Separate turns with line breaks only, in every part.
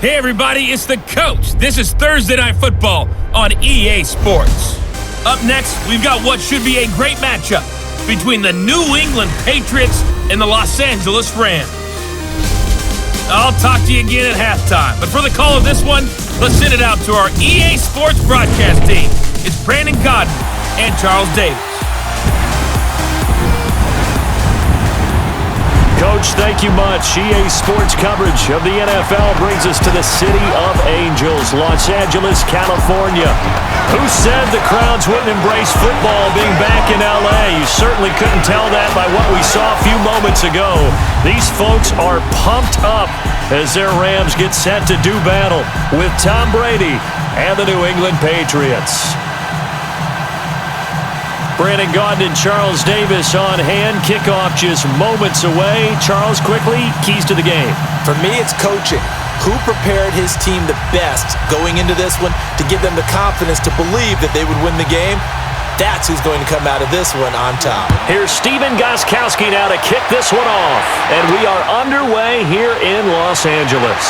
Hey everybody, it's the coach. This is Thursday Night Football on EA Sports. Up next, we've got what should be a great matchup between the New England Patriots and the Los Angeles Rams. I'll talk to you again at halftime, but for the call of this one, let's send it out to our EA Sports broadcast team. It's Brandon Godden and Charles Davis.
Coach, thank you much. EA Sports coverage of the NFL brings us to the City of Angels, Los Angeles, California. Who said the crowds wouldn't embrace football being back in LA? You certainly couldn't tell that by what we saw a few moments ago. These folks are pumped up as their Rams get set to do battle with Tom Brady and the New England Patriots. Brandon Gaudin and Charles Davis on hand. Kickoff just moments away. Charles, quickly, keys to the game.
For me, it's coaching. Who prepared his team the best going into this one to give them the confidence to believe that they would win the game? That's who's going to come out of this one on top.
Here's Steven Gostkowski now to kick this one off. And we are underway here in Los Angeles.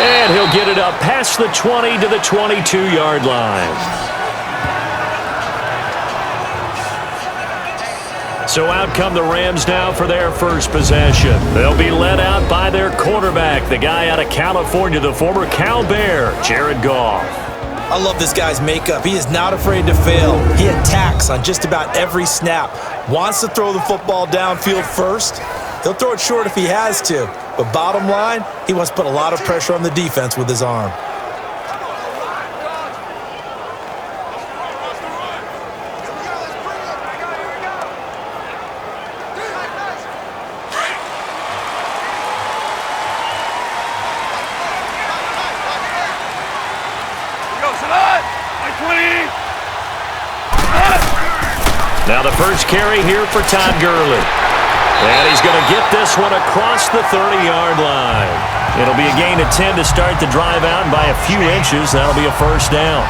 And he'll get it up past the 20 to the 22-yard line. So out come the Rams now for their first possession. They'll be led out by their quarterback, the guy out of California, the former Cal Bear, Jared Goff.
I love this guy's makeup. He is not afraid to fail. He attacks on just about every snap. Wants to throw the football downfield first. He'll throw it short if he has to. But bottom line, he wants to put a lot of pressure on the defense with his arm.
Now the first carry here for Todd Gurley. And he's going to get this one across the 30-yard line. It'll be a gain of 10 to start the drive out, and by a few inches, that'll be a first down.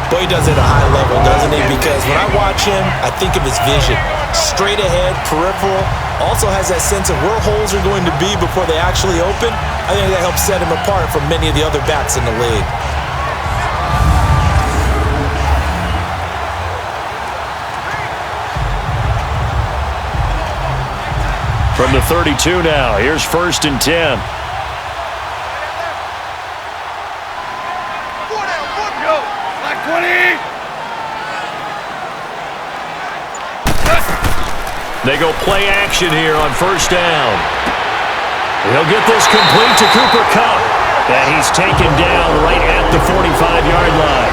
Boy, he does it at a high level, doesn't he? Because when I watch him, I think of his vision. Straight ahead, peripheral, also has that sense of where holes are going to be before they actually open. I think that helps set him apart from many of the other backs in the league.
From the 32 now, here's 1st and 10. They go play action here on 1st down. He'll get this complete to Cooper Kupp. And he's taken down right at the 45-yard line.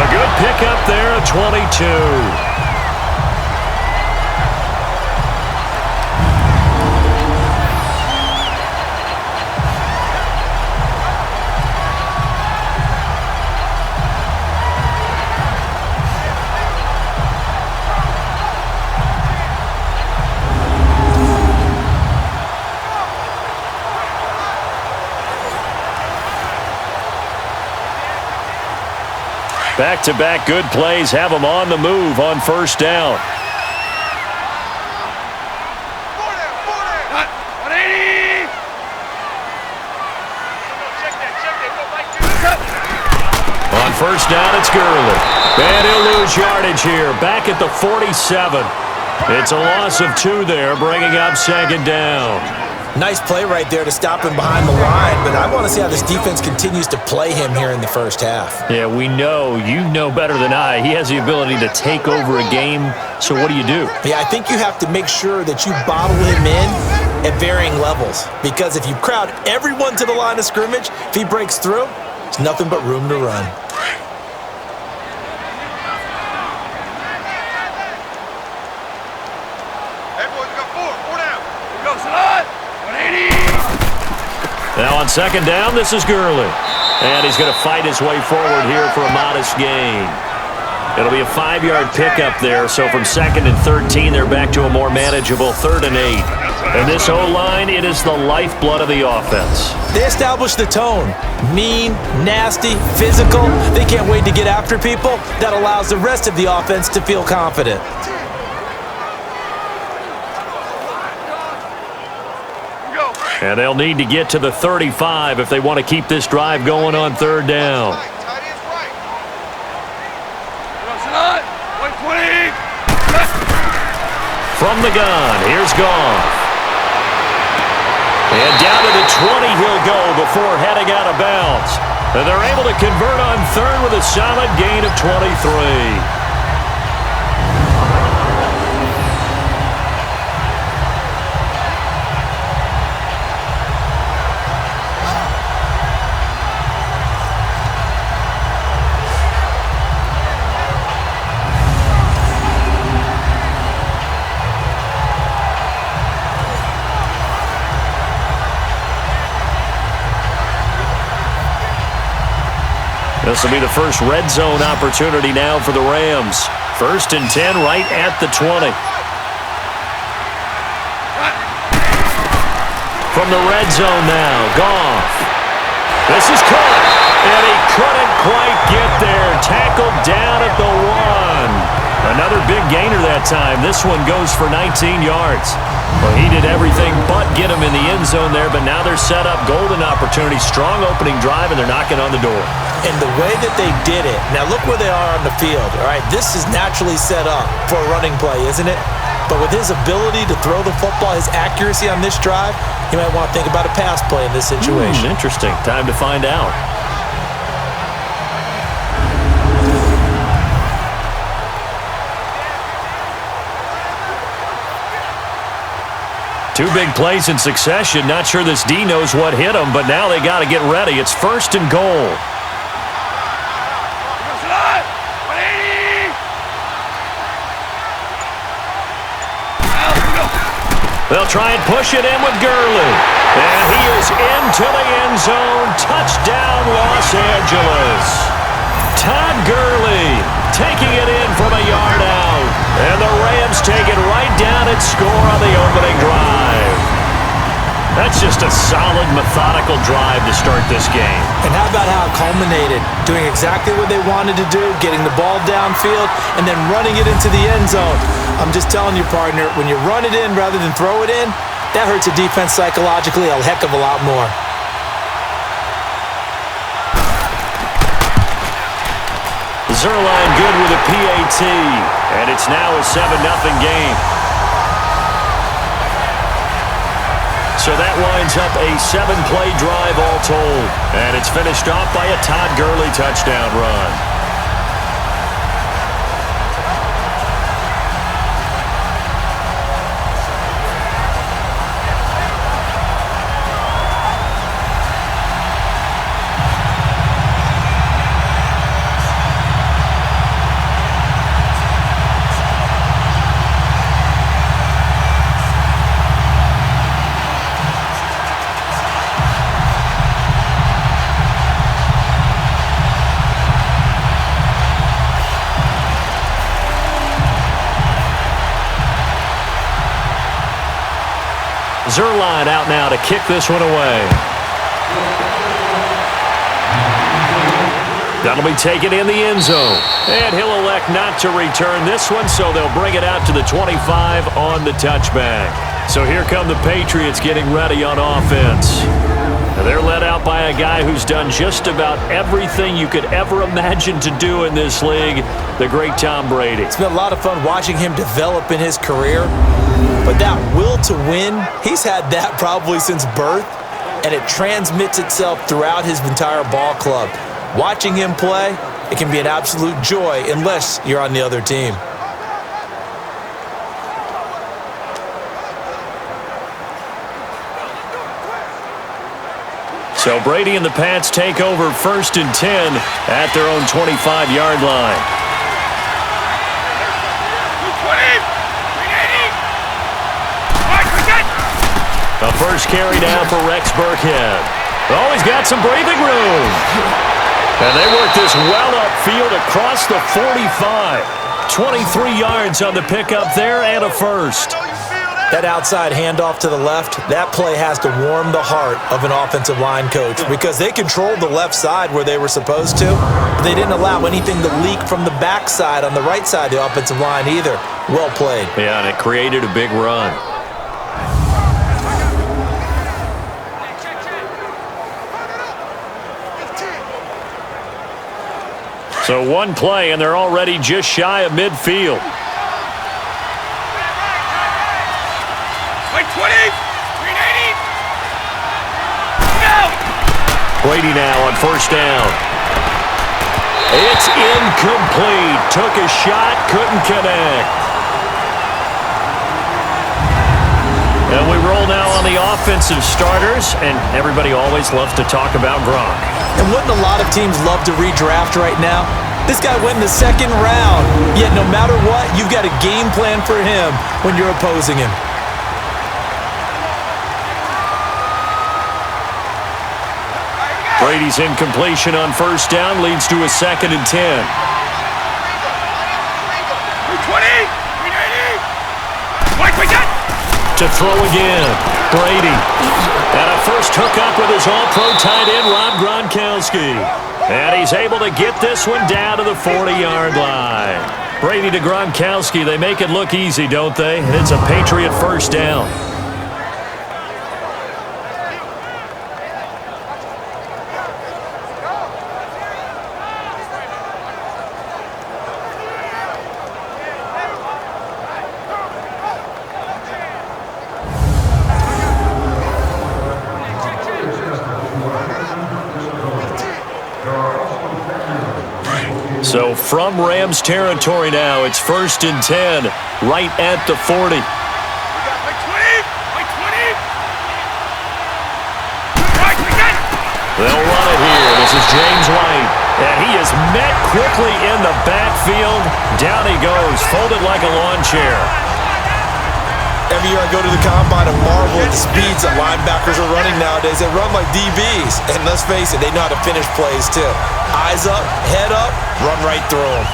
A good pickup there at 22. Back-to-back good plays have them on the move on 1st down. On 1st down, it's Gurley. And he'll lose yardage here, back at the 47. It's a loss of 2 there, bringing up 2nd down.
Nice play right there to stop him behind the line, but I want to see how this defense continues to play him here in the first half.
Yeah, we know. You know better than I. He has the ability to take over a game, so what do you do?
Yeah, I think you have to make sure that you bottle him in at varying levels, because if you crowd everyone to the line of scrimmage, if he breaks through, there's nothing but room to run.
Now on 2nd down, this is Gurley. And he's going to fight his way forward here for a modest gain. It'll be a 5-yard pickup there, so from 2nd and 13, they're back to a more manageable 3rd and 8. And this O-line, it is the lifeblood of the offense.
They establish the tone. Mean, nasty, physical. They can't wait to get after people. That allows the rest of the offense to feel confident.
And they'll need to get to the 35 if they want to keep this drive going on third down. From the gun, here's Goff. And down to the 20 he'll go before heading out of bounds. And they're able to convert on third with a solid gain of 23. This will be the first red zone opportunity now for the Rams. 1st and 10 right at the 20. From the red zone now, Goff. This is caught, and he couldn't quite get there. Tackled down at the 1. Another big gainer that time. This one goes for 19 yards. Well, he did everything but get him in the end zone there, but now they're set up. Golden opportunity, strong opening drive, and they're knocking on the door.
And the way that they did it, now look where they are on the field, all right? This is naturally set up for a running play, isn't it? But with his ability to throw the football, his accuracy on this drive, you might want to think about a pass play in this situation.
Interesting. Time to find out. Two big plays in succession. Not sure this D knows what hit him, but now they got to get ready. It's 1st and goal. They'll try and push it in with Gurley. And he is into the end zone. Touchdown, Los Angeles. Todd Gurley taking it in from a yard out. And the Rams take it right down and score on the opening drive. That's just a solid, methodical drive to start this game.
And how about how it culminated? Doing exactly what they wanted to do, getting the ball downfield, and then running it into the end zone. I'm just telling you, partner, when you run it in rather than throw it in, that hurts a defense psychologically a heck of a lot more.
Zerline good with a PAT, and it's now a 7-0 game. So that winds up a 7-play drive all told, and it's finished off by a Todd Gurley touchdown run. Zerline out now to kick this one away. That'll be taken in the end zone. And he'll elect not to return this one, so they'll bring it out to the 25 on the touchback. So here come the Patriots getting ready on offense. Now they're led out by a guy who's done just about everything you could ever imagine to do in this league, the great Tom Brady.
It's been a lot of fun watching him develop in his career. But that will to win, he's had that probably since birth, and it transmits itself throughout his entire ball club. Watching him play, it can be an absolute joy unless you're on the other team.
So Brady and the Pats take over 1st and 10 at their own 25-yard line. The first carry down for Rex Burkhead. Oh, he's got some breathing room. And they work this well upfield across the 45. 23 yards on the pickup there and a first.
That outside handoff to the left, that play has to warm the heart of an offensive line coach because they controlled the left side where they were supposed to, but they didn't allow anything to leak from the backside on the right side of the offensive line either. Well played.
Yeah, and it created a big run. So one play, and they're already just shy of midfield.
Like 20, 380. Go!
Brady now on first down. It's incomplete. Took a shot, couldn't connect. And we roll now on the offensive starters, and everybody always loves to talk about Gronk.
And wouldn't a lot of teams love to redraft right now? This guy went in the second round, yet no matter what, you've got a game plan for him when you're opposing him.
Brady's incompletion on first down leads to a 2nd and 10.
20, 380. Like we got.
To throw again, Brady. And a first hookup with his all-pro tight end, Rob Gronkowski. And he's able to get this one down to the 40-yard line. Brady to Gronkowski, they make it look easy, don't they? And it's a Patriot first down. So from Rams territory now, it's 1st and 10, right at the 40.
Like 20, like 20. Like we got.
They'll run it here. This is James White. And he is met quickly in the backfield. Down he goes, folded like a lawn chair.
Every year I go to the combine and marvel at the speeds that linebackers are running nowadays. They run like DBs. And let's face it, they know how to finish plays too. Eyes up, head up, run right through them.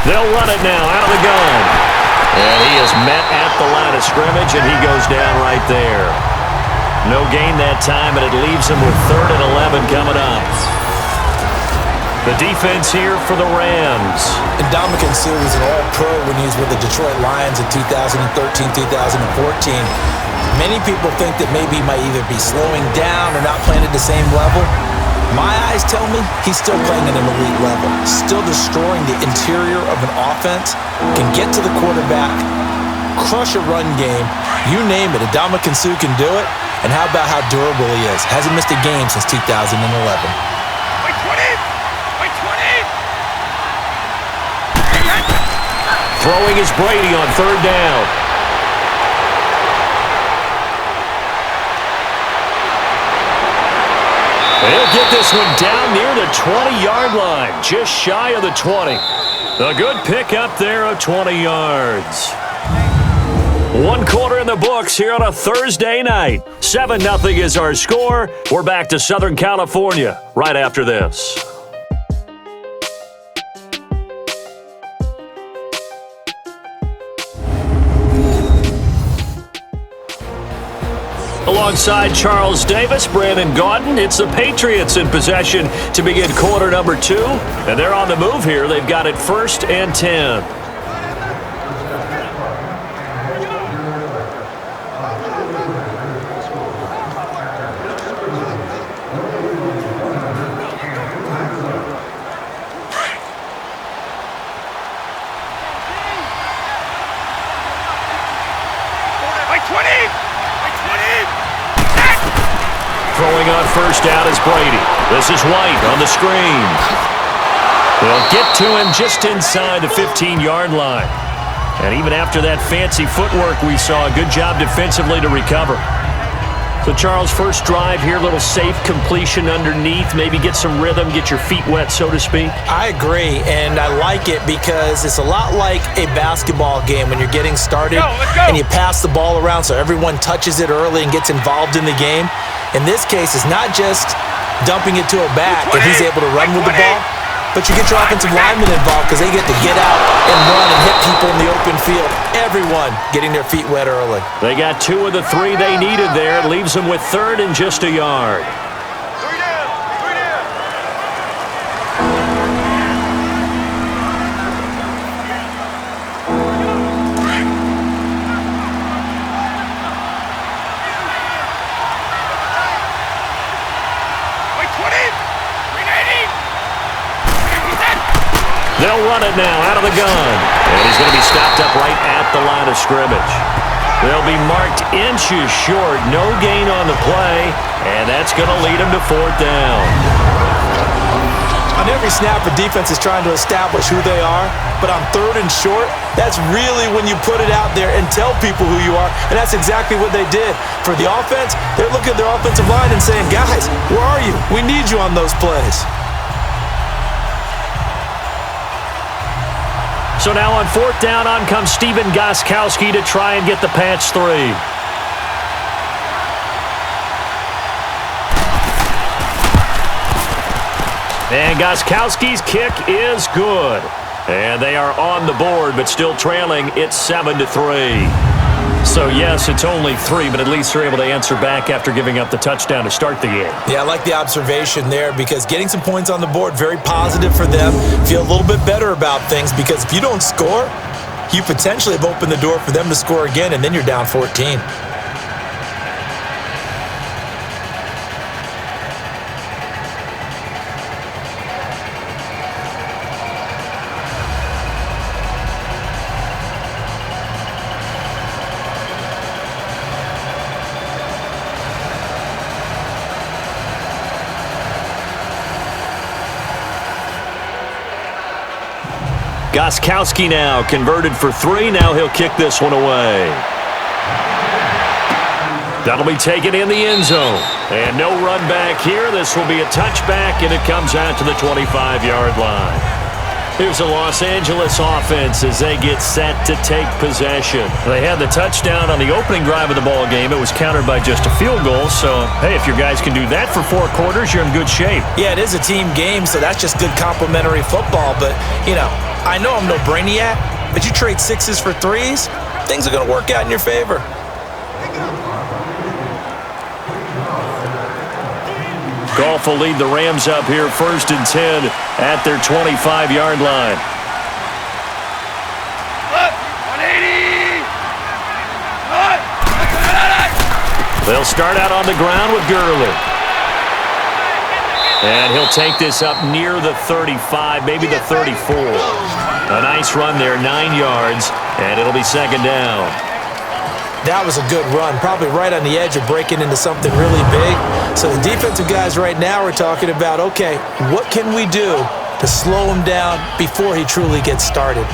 They'll run it now out of the gun. And he is met at the line of scrimmage, and he goes down right there. No gain that time, and it leaves him with 3rd and 11 coming up. The defense here for the Rams.
And Ndamukong Suh was an all-pro when he was with the Detroit Lions in 2013, 2014. Many people think that maybe he might either be slowing down or not playing at the same level. My eyes tell me he's still playing at an elite level, still destroying the interior of an offense, can get to the quarterback, crush a run game, you name it. Ndamukong Suh can do it, and how about how durable he is? Hasn't missed a game since 2011.
Like 20, like 20.
Throwing is Brady on 3rd down. He'll get this one down near the 20-yard line, just shy of the 20. A good pick up there of 20 yards. 1 quarter in the books here on a Thursday night. 7-0 is our score. We're back to Southern California right after this. Alongside Charles Davis, Brandon Gaudin, it's the Patriots in possession to begin quarter number 2. And they're on the move here. They've got it 1st and 10.
Like 20, like 20.
Throwing on first down is Brady. This is White on the screen. They'll get to him just inside the 15-yard line. And even after that fancy footwork we saw, a good job defensively to recover. So, Charles, first drive here, little safe completion underneath, maybe get some rhythm, get your feet wet, so to speak.
I agree, and I like it because it's a lot like a basketball game when you're getting started and you pass the ball around so everyone touches it early and gets involved in the game. In this case, it's not just dumping it to a back if he's able to run with the ball, but you get your offensive linemen involved because they get to get out and run and hit people in the open field. Everyone getting their feet wet early.
They got 2 of the 3 they needed there. It leaves them with 3rd and just a yard. run it now out of the gun. And he's going to be stopped up right at the line of scrimmage. They'll be marked inches short. No gain on the play, and that's going to lead him to 4th down.
On every snap, the defense is trying to establish who they are, but on 3rd and short, that's really when you put it out there and tell people who you are, and that's exactly what they did. For the offense, they're looking at their offensive line and saying, guys, where are you? We need you on those plays.
So now on 4th down, on comes Stephen Gostkowski to try and get the patch 3. And Gostkowski's kick is good. And they are on the board, but still trailing. It's 7-3. So, yes, it's only 3, but at least they're able to answer back after giving up the touchdown to start the game.
Yeah, I like the observation there because getting some points on the board, very positive for them. Feel a little bit better about things because if you don't score, you potentially have opened the door for them to score again, and then you're down 14.
Gostkowski now converted for 3. Now he'll kick this one away. That'll be taken in the end zone. And no run back here. This will be a touchback, and it comes out to the 25-yard line. Here's the Los Angeles offense as they get set to take possession. They had the touchdown on the opening drive of the ball game. It was countered by just a field goal. So, hey, if your guys can do that for 4 quarters, you're in good shape.
Yeah, it is a team game, so that's just good complimentary football. But, you know, I know I'm no brainiac, but you trade 6s for 3s, things are going to work out in your favor.
Goff will lead the Rams up here 1st and 10 at their 25-yard line. 180. They'll start out on the ground with Gurley. And he'll take this up near the 35, maybe the 34. A nice run there, 9 yards, and it'll be 2nd down.
That was a good run, probably right on the edge of breaking into something really big. So the defensive guys right now are talking about, okay, what can we do to slow him down before he truly gets started?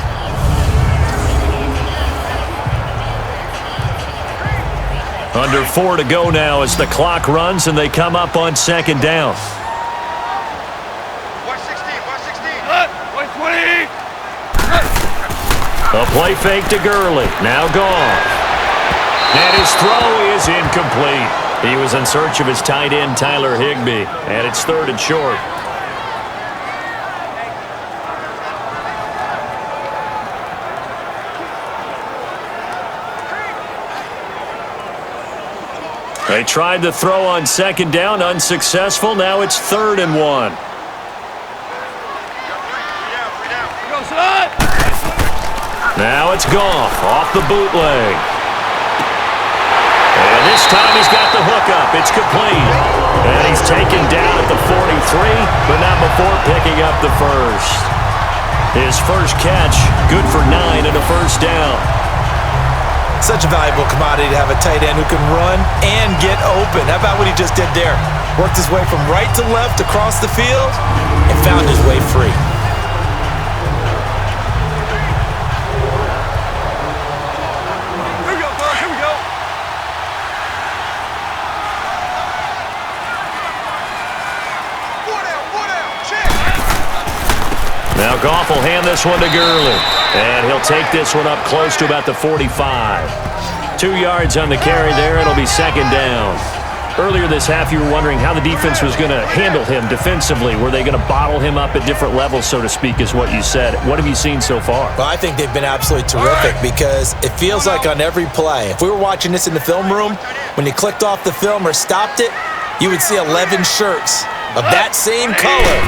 Under 4 to go now as the clock runs and they come up on 2nd down.
120.
A play fake to Gurley. Now Goff. And his throw is incomplete. He was in search of his tight end, Tyler Higbee. And it's 3rd and short. They tried the throw on 2nd down, unsuccessful. Now it's 3rd and 1. Now it's Goff off the bootleg. And this time he's got the hook up. It's complete. And he's taken down at the 43, but not before picking up the first. His first catch, good for 9 and a 1st down.
Such a valuable commodity to have a tight end who can run and get open. How about what he just did there? Worked his way from right to left across the field and found his way free.
Now Goff will hand this one to Gurley. And he'll take this one up close to about the 45. 2 yards on the carry there. It'll be 2nd down. Earlier this half, you were wondering how the defense was going to handle him defensively. Were they going to bottle him up at different levels, so to speak, is what you said. What have you seen so far?
Well, I think they've been absolutely terrific because it feels like on every play, if we were watching this in the film room, when you clicked off the film or stopped it, you would see 11 shirts of that same color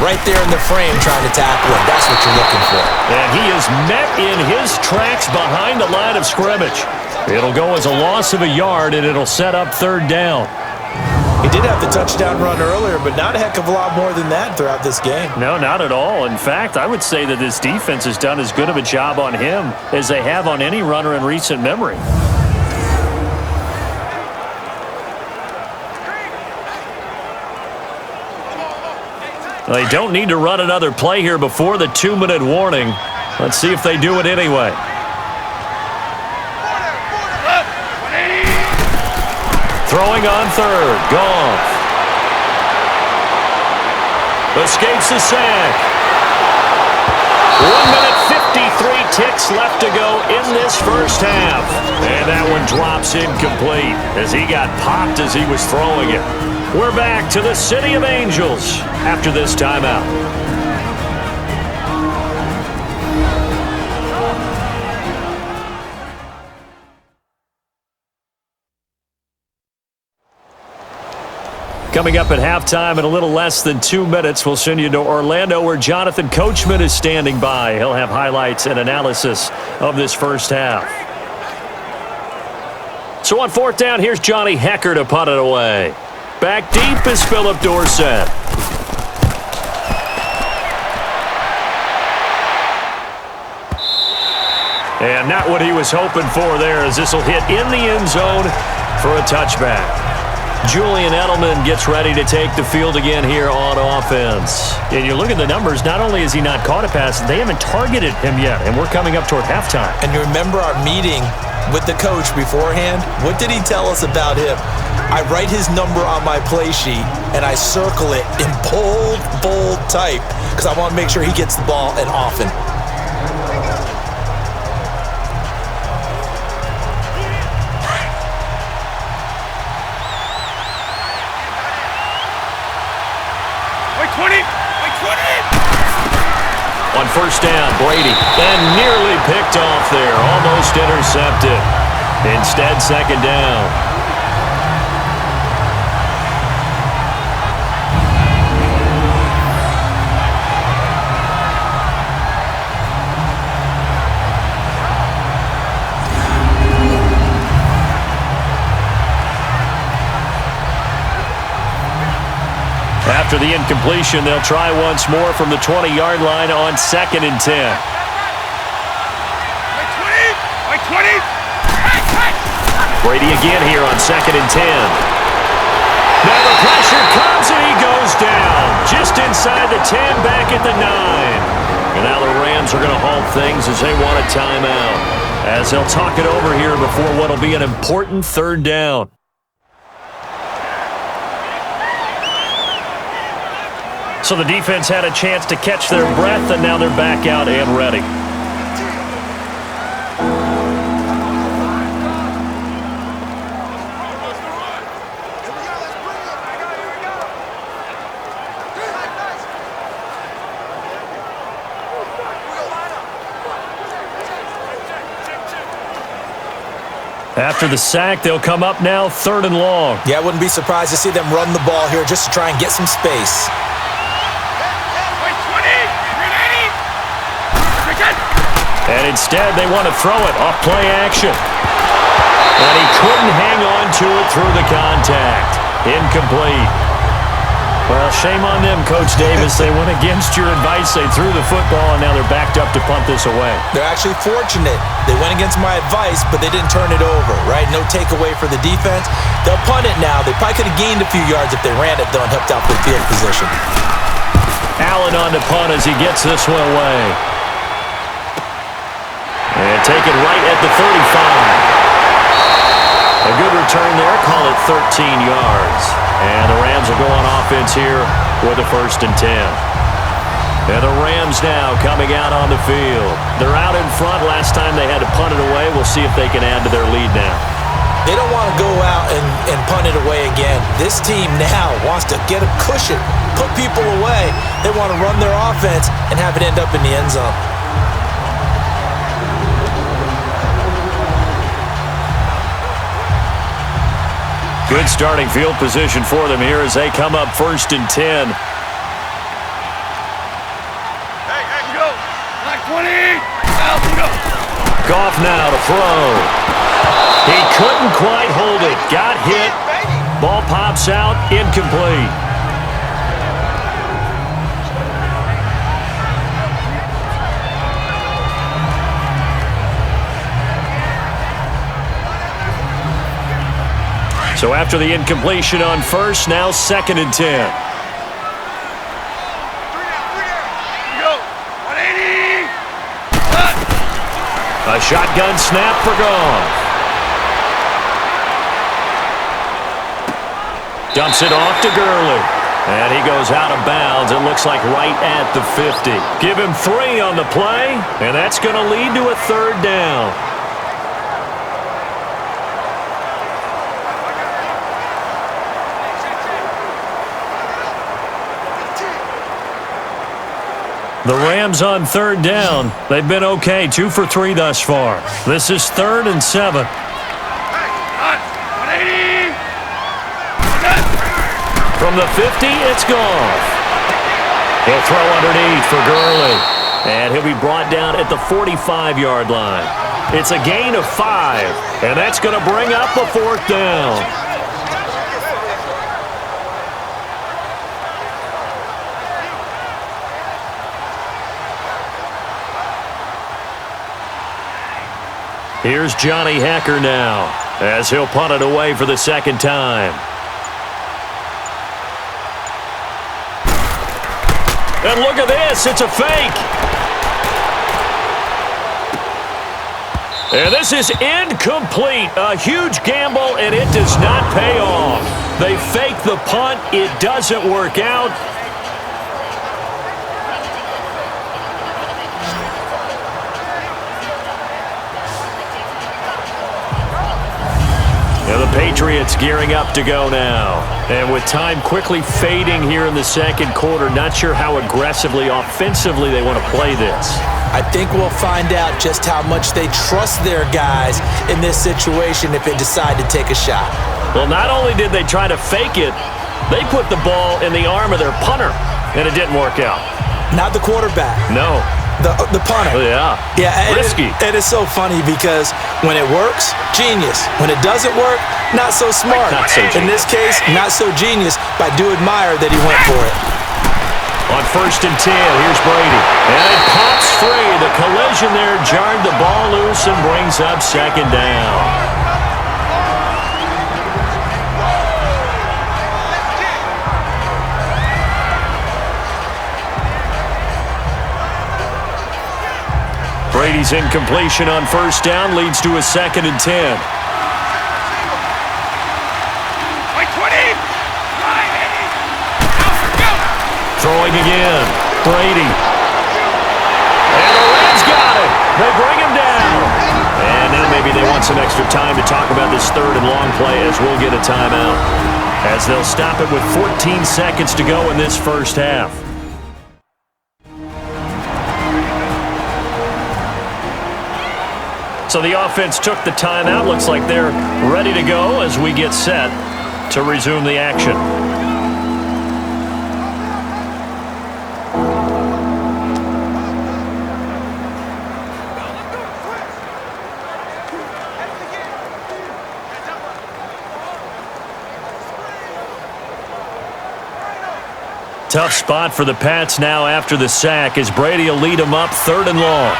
right there in the frame trying to tackle him. That's what you're looking for.
And he is met in his tracks behind the line of scrimmage. It'll go as a loss of a yard, and it'll set up 3rd down.
He did have the touchdown run earlier, but not a heck of a lot more than that throughout this game.
No, not at all. In fact, I would say that this defense has done as good of a job on him as they have on any runner in recent memory. They don't need to run another play here before the 2-minute warning. Let's see if they do it anyway. Throwing on third. Goff. Escapes the sack. 1 minute 53 ticks left to go in this first half. And that one drops incomplete as he got popped as he was throwing it. We're back to the City of Angels after this timeout. Coming up at halftime in a little less than 2 minutes, we'll send you to Orlando where Jonathan Coachman is standing by. He'll have highlights and analysis of this first half. So on fourth down, here's Johnny Hekker to punt it away. Back deep is Phillip Dorsett. And not what he was hoping for there, as this will hit in the end zone for a touchback. Julian Edelman gets ready to take the field again here on offense. And you look at the numbers, not only has he not caught a pass, they haven't targeted him yet, and we're coming up toward halftime.
And you remember our meeting with the coach beforehand? What did he tell us about him? I write his number on my play sheet, and I circle it in bold type because I want to make sure he gets the ball and often.
On first down, Brady, and nearly picked off there, almost intercepted. Instead, second down. After the incompletion, they'll try once more from the 20-yard line on 2nd and 10. Brady again here on 2nd and 10. Now the pressure comes and he goes down. Just inside the 10, back at the 9. And now the Rams are going to halt things as they want a timeout, as they'll talk it over here before what will be an important third down. So the defense had a chance to catch their breath, and now they're back out and ready. After the sack, they'll come up now 3rd and long.
Yeah, I wouldn't be surprised to see them run the ball here just to try and get some space.
And instead, they want to throw it off play action. And he couldn't hang on to it through the contact. Incomplete. Well, shame on them, Coach Davis. They went against your advice. They threw the football, and now they're backed up to punt this away.
They're actually fortunate. They went against my advice, but they didn't turn it over, right? No takeaway for the defense. They'll punt it now. They probably could have gained a few yards if they ran it, though, and helped out the field position.
Allen on the punt as he gets this one away. And taken right at the 35. A good return there. Call it 13 yards. And the Rams will go on offense here with a 1st and 10. And the Rams now coming out on the field. They're out in front. Last time they had to punt it away. We'll see if they can add to their lead now.
They don't want to go out and punt it away again. This team now wants to get a cushion, put people away. They want to run their offense and have it end up in the end zone.
Good starting field position for them here as they come up 1st and 10. Goff now to throw. He couldn't quite hold it. Got hit, Ball pops out, incomplete. So after the incompletion on first, now 2nd and 10. A shotgun snap for Goff. Dumps it off to Gurley. And he goes out of bounds. It looks like right at the 50. Give him 3 on the play, and that's going to lead to a 3rd down. The Rams on 3rd down. They've been okay, 2 for 3 thus far. This is 3rd and 7. From the 50, it's Goff. He'll throw underneath for Gurley. And he'll be brought down at the 45-yard line. It's a gain of 5, and that's going to bring up a 4th down. Here's Johnny Hacker now, as he'll punt it away for the 2nd time. And look at this, it's a fake. And this is incomplete. A huge gamble, and it does not pay off. They fake the punt, it doesn't work out. The Patriots gearing up to go now. And with time quickly fading here in the 2nd quarter, not sure how aggressively, offensively they want to play this.
I think we'll find out just how much they trust their guys in this situation if they decide to take a shot.
Well, not only did they try to fake it, they put the ball in the arm of their punter, and it didn't work out.
Not the quarterback.
No.
The punter.
Yeah. Risky.
It is so funny because when it works, genius. When it doesn't work, not so smart.
Not so genius.
In this case, not so genius, but I do admire that he went for it.
On 1st and 10, here's Brady. And it pops free. The collision there jarred the ball loose and brings up 2nd down. Brady's incompletion on 1st down leads to a 2nd and 10. Throwing again. Brady. And the Rams got it. They bring him down. And now maybe they want some extra time to talk about this 3rd and long play as we'll get a timeout. As they'll stop it with 14 seconds to go in this 1st half. So the offense took the timeout. Looks like they're ready to go as we get set to resume the action. Tough spot for the Pats now after the sack as Brady will lead them up 3rd and long.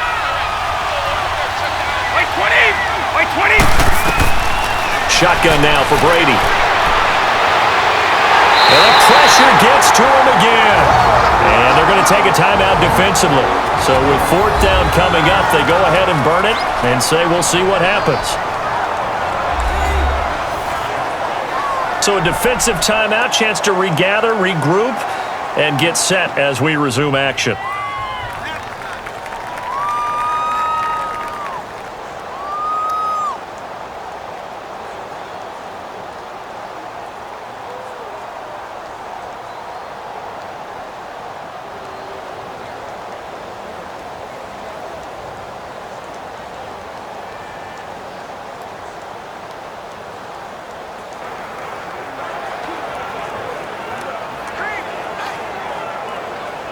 Shotgun now for Brady. And the pressure gets to him again. And they're going to take a timeout defensively. So with 4th down coming up, they go ahead and burn it and say we'll see what happens. So a defensive timeout, chance to regather, regroup, and get set as we resume action.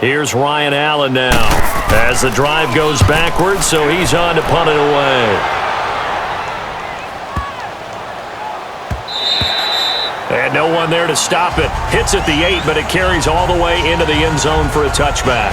Here's Ryan Allen now as the drive goes backwards, so he's on to punt it away. And no No one there to stop it. Hits at the 8, but it carries all the way into the end zone for a touchback.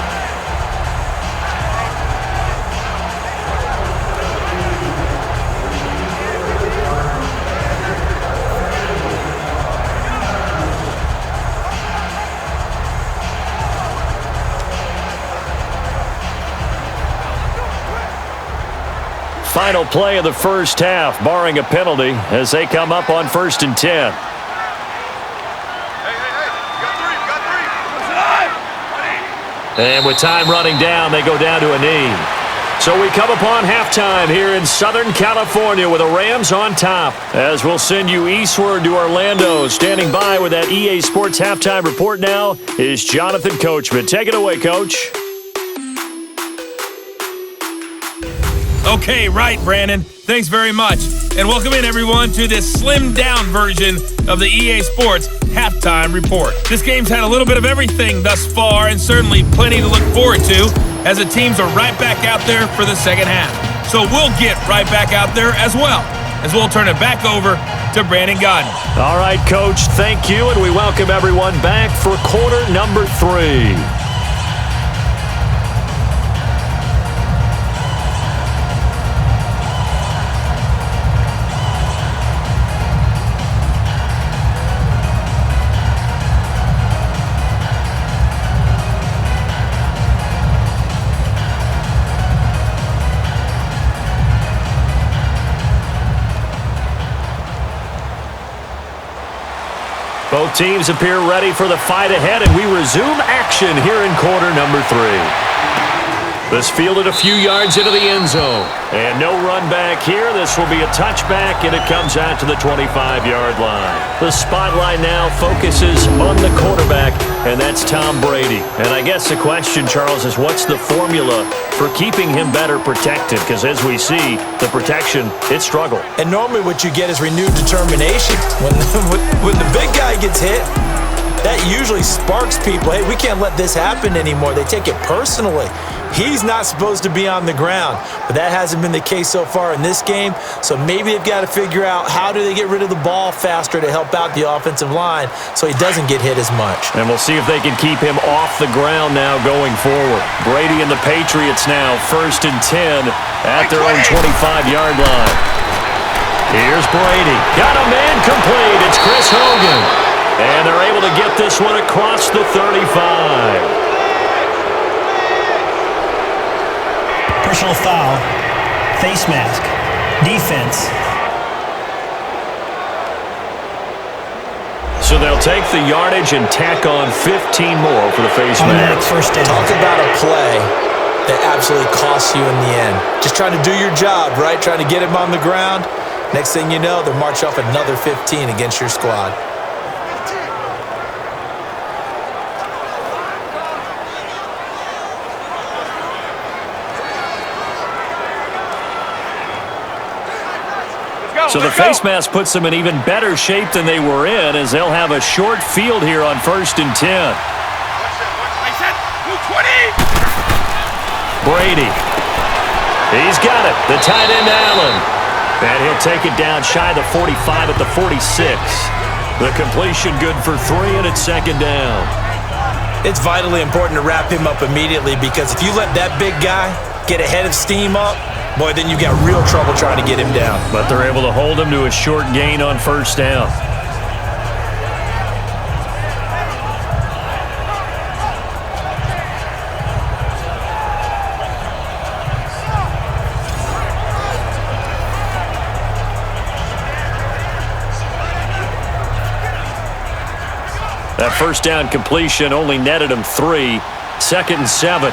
Final play of the first half, barring a penalty, as they come up on 1st and 10. And with time running down, they go down to a knee. So we come upon halftime here in Southern California with the Rams on top. As we'll send you eastward to Orlando. Standing by with that EA Sports halftime report now is Jonathan Coachman. Take it away, Coach.
Okay, right, Brandon. Thanks very much. And welcome in, everyone, to this slimmed-down version of the EA Sports Halftime Report. This game's had a little bit of everything thus far, and certainly plenty to look forward to, as the teams are right back out there for the second half. So we'll get right back out there as well, as we'll turn it back over to Brandon Godden.
All right, Coach, thank you, and we welcome everyone back for quarter number 3. Both teams appear ready for the fight ahead, and we resume action here in quarter number 3. This fielded a few yards into the end zone. And no run back here. This will be a touchback, and it comes out to the 25-yard line. The spotlight now focuses on the quarterback, and that's Tom Brady. And I guess the question, Charles, is what's the formula for keeping him better protected? Because as we see, the protection, it struggled.
And normally what you get is renewed determination. When the big guy gets hit, that usually sparks people. Hey, we can't let this happen anymore. They take it personally. He's not supposed to be on the ground, but that hasn't been the case so far in this game. So maybe they've got to figure out how do they get rid of the ball faster to help out the offensive line so he doesn't get hit as much.
And we'll see if they can keep him off the ground now going forward. Brady and the Patriots now 1st and 10 at their own 25-yard line. Here's Brady. Got a man complete. It's Chris Hogan. And they're able to get this one across the 35.
Personal foul, face mask, defense.
So they'll take the yardage and tack on 15 more for the face mask.
First down.
Talk about a play that absolutely costs you in the end. Just trying to do your job, right? Trying to get him on the ground. Next thing you know, they'll march off another 15 against your squad.
So the face mask puts them in even better shape than they were in, as they'll have a short field here on 1st and 10. Brady. He's got it. The tight end, Allen. And he'll take it down shy of the 45 at the 46. The completion good for 3, and it's 2nd down.
It's vitally important to wrap him up immediately, because if you let that big guy get ahead of steam up, boy, then you've got real trouble trying to get him down.
But they're able to hold him to a short gain on 1st down. That 1st down completion only netted him 3. 2nd and 7.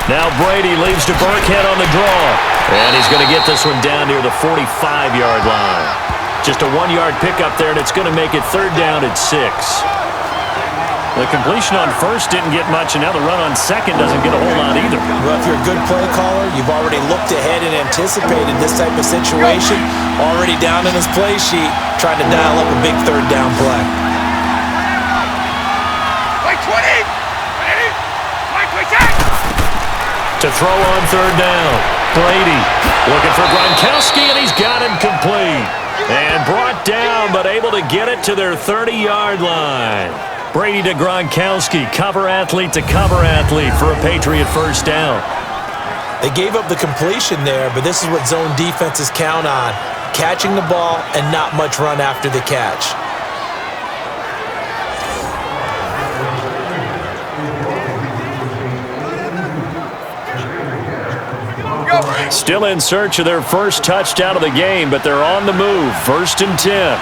Now Brady leaves to Burkhead on the draw. And he's going to get this one down near the 45-yard line. Just a 1-yard pickup there, and it's going to make it 3rd down at 6. The completion on 1st didn't get much, and now the run on 2nd doesn't get a whole lot either.
Well, if you're a good play caller, you've already looked ahead and anticipated this type of situation. Already down in his play sheet, trying to dial up a big 3rd down play.
To throw on 3rd down. Brady looking for Gronkowski, and he's got him complete. And brought down, but able to get it to their 30-yard line. Brady to Gronkowski, cover athlete to cover athlete for a Patriot first down.
They gave up the completion there, but this is what zone defenses count on. Catching the ball and not much run after the catch.
Still in search of their first touchdown of the game, but they're on the move. 1st and 10.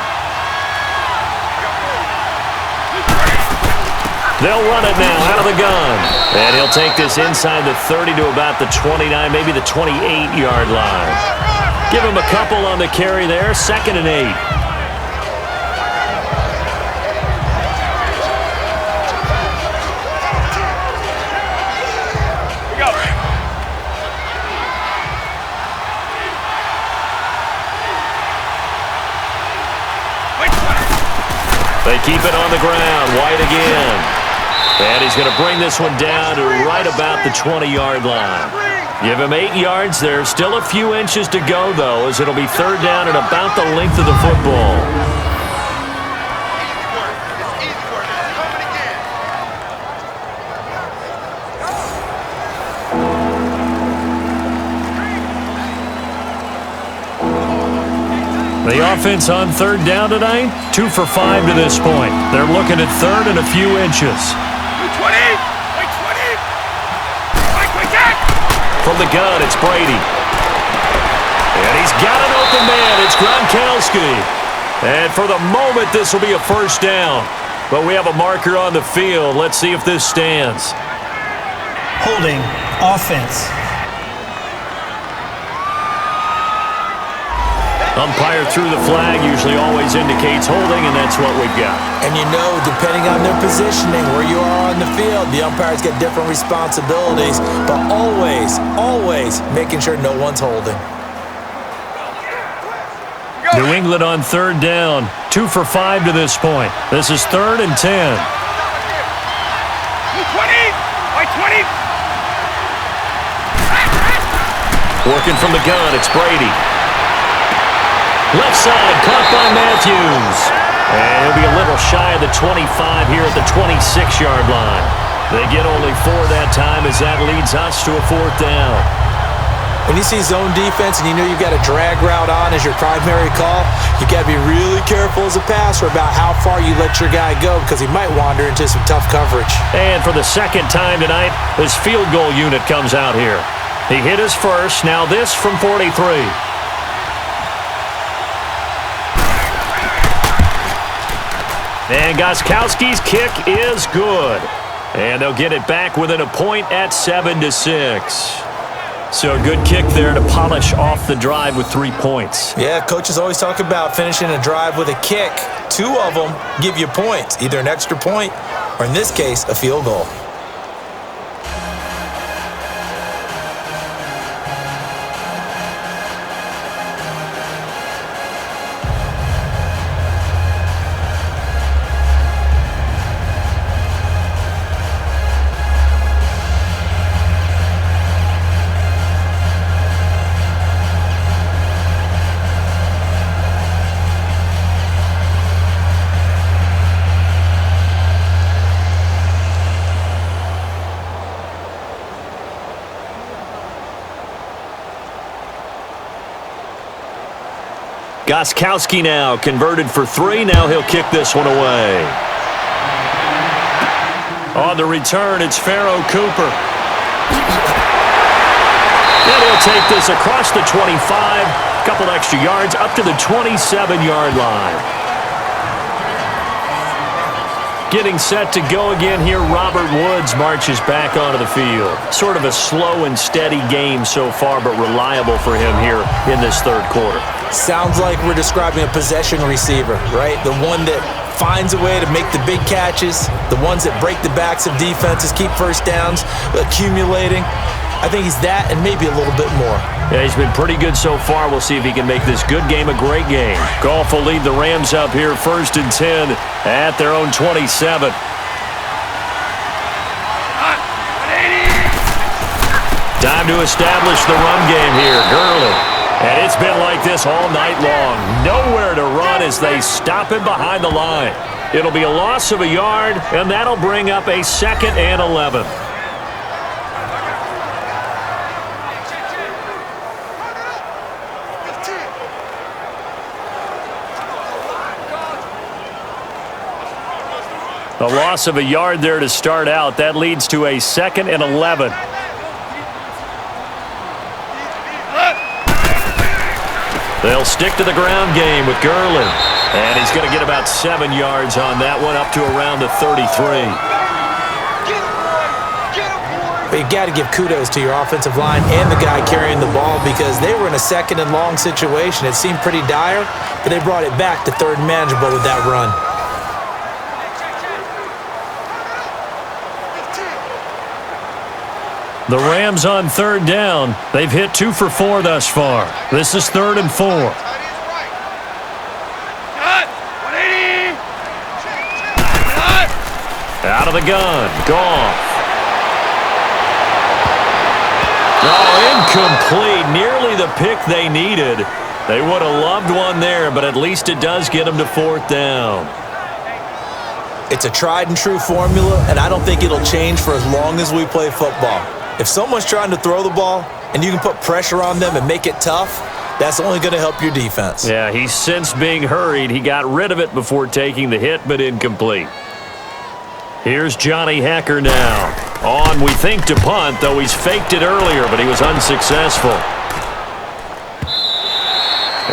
They'll run it now out of the gun. And he'll take this inside the 30 to about the 29, maybe the 28-yard line. Give him a couple on the carry there. 2nd and 8. They keep it on the ground. White again. And he's going to bring this one down to right about the 20-yard line. Give him 8 yards. There's still a few inches to go, though, as it'll be 3rd down and about the length of the football. The offense on 3rd down tonight, 2 for 5 to this point. They're looking at 3rd and a few inches. From the gun, it's Brady. And he's got an open man. It's Gronkowski. And for the moment, this will be a first down. But we have a marker on the field. Let's see if this stands.
Holding, offense.
Umpire threw the flag, usually always indicates holding, and that's what we've got.
And you know, depending on their positioning, where you are on the field, the umpires get different responsibilities, but always making sure no one's holding.
New England on 3rd down, 2 for 5 to this point. This is 3rd and 10. Working from the gun, it's Brady. Left side, caught by Matthews. And he'll be a little shy of the 25 here at the 26-yard line. They get only 4 that time as that leads us to a 4th down.
When you see zone defense and you know you've got a drag route on as your primary call, you got to be really careful as a passer about how far you let your guy go because he might wander into some tough coverage.
And for the 2nd time tonight, his field goal unit comes out here. He hit his first, now this from 43. And Gostkowski's kick is good. And they'll get it back within a point at 7-6. So a good kick there to polish off the drive with 3 points.
Yeah, coaches always talk about finishing a drive with a kick. 2 of them give you points, either an extra point or, in this case, a field goal.
Gostkowski now converted for 3. Now he'll kick this one away. On the return, it's Pharaoh Cooper. And he'll take this across the 25. A couple extra yards up to the 27-yard line. Getting set to go again here, Robert Woods marches back onto the field. Sort of a slow and steady game so far, but reliable for him here in this 3rd quarter.
Sounds like we're describing a possession receiver, right? The one that finds a way to make the big catches, the ones that break the backs of defenses, keep first downs, accumulating. I think he's that and maybe a little bit more.
Yeah, he's been pretty good so far. We'll see if he can make this good game a great game. Goff will lead the Rams up here 1st and 10 at their own 27. Time to establish the run game here. Gurley. And it's been like this all night long. Nowhere to run as they stop him behind the line. It'll be a loss of a yard, and that'll bring up a 2nd and 11. A loss of a yard there to start out. That leads to a 2nd and 11. They'll stick to the ground game with Gurley. And he's going to get about 7 yards on that one, up to around the 33.
But you got to give kudos to your offensive line and the guy carrying the ball, because they were in a 2nd and long situation. It seemed pretty dire, but they brought it back to 3rd and manageable with that run.
The Rams on 3rd down. They've hit 2 for 4 thus far. This is 3rd and 4. Out of the gun. Goff. Oh, incomplete. Nearly the pick they needed. They would have loved one there, but at least it does get them to 4th down.
It's a tried and true formula, and I don't think it'll change for as long as we play football. If someone's trying to throw the ball and you can put pressure on them and make it tough, that's only going to help your defense.
Yeah, he's since being hurried. He got rid of it before taking the hit, but incomplete. Here's Johnny Hekker now. On, we think, to punt, though he's faked it earlier, but he was unsuccessful.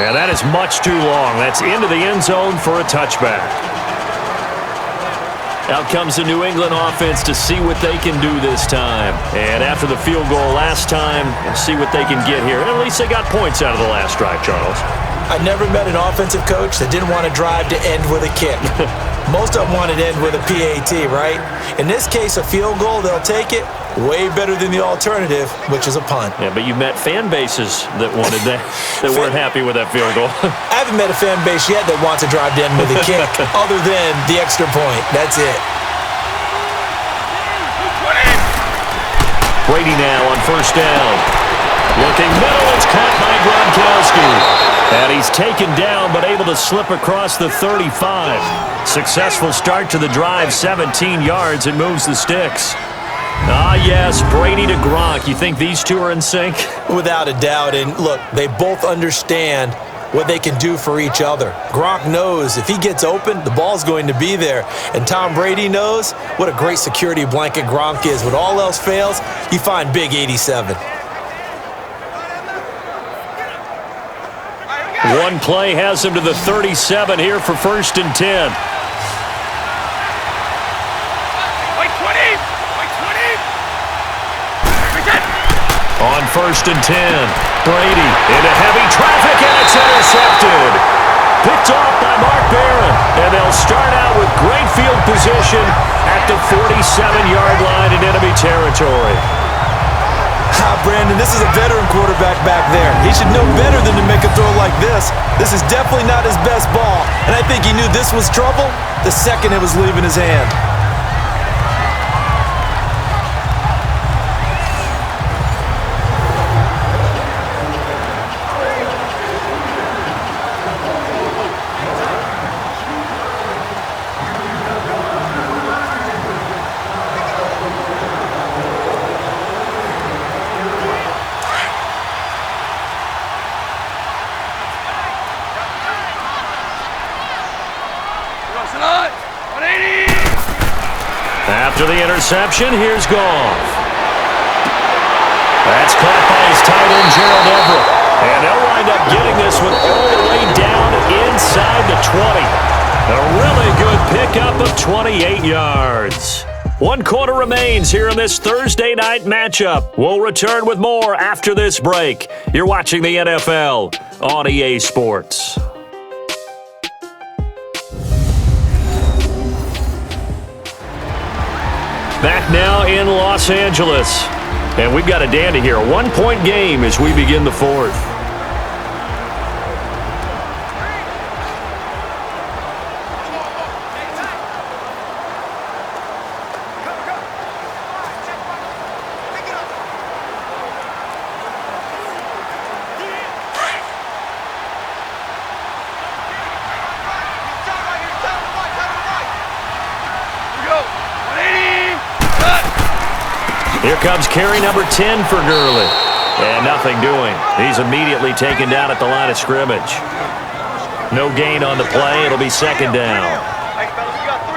And that is much too long. That's into the end zone for a touchback. Out comes the New England offense to see what they can do this time. And after the field goal last time, see what they can get here. And at least they got points out of the last drive, Charles.
I never met an offensive coach that didn't want to drive to end with a kick. Most of them wanted to end with a PAT, right? In this case, a field goal, they'll take it. Way better than the alternative, which is a punt.
Yeah, but you've met fan bases that wanted that, that weren't happy with that field goal.
I haven't met a fan base yet that wants to drive to end with a kick, other than the extra point. That's it.
Brady now on 1st down. Looking middle, it's caught by Gronkowski. And he's taken down, but able to slip across the 35. Successful start to the drive, 17 yards, and moves the sticks. Ah, yes, Brady to Gronk. You think these two are in sync?
Without a doubt. And look, they both understand what they can do for each other. Gronk knows if he gets open, the ball's going to be there. And Tom Brady knows what a great security blanket Gronk is. When all else fails, you find Big 87.
One play has him to the 37 here for 1st and 10. On 1st and 10, Brady into heavy traffic, and it's intercepted. Picked off by Mark Barron, and they'll start out with great field position at the 47-yard line in enemy territory.
Brandon, this is a veteran quarterback back there. He should know better than to make a throw like this. This is definitely not his best ball, and I think he knew this was trouble the second it was leaving his hand.
After the interception, here's Goff. That's caught by his tight end, Gerald Everett. And they'll wind up getting this one all the way down inside the 20. A really good pickup of 28 yards. 1 quarter remains here in this Thursday night matchup. We'll return with more after this break. You're watching the NFL on EA Sports. Back now in Los Angeles. And we've got a dandy here. A 1-point game as we begin the 4th. Here comes carry number 10 for Gurley. And nothing doing. He's immediately taken down at the line of scrimmage. No gain on the play. It'll be second down.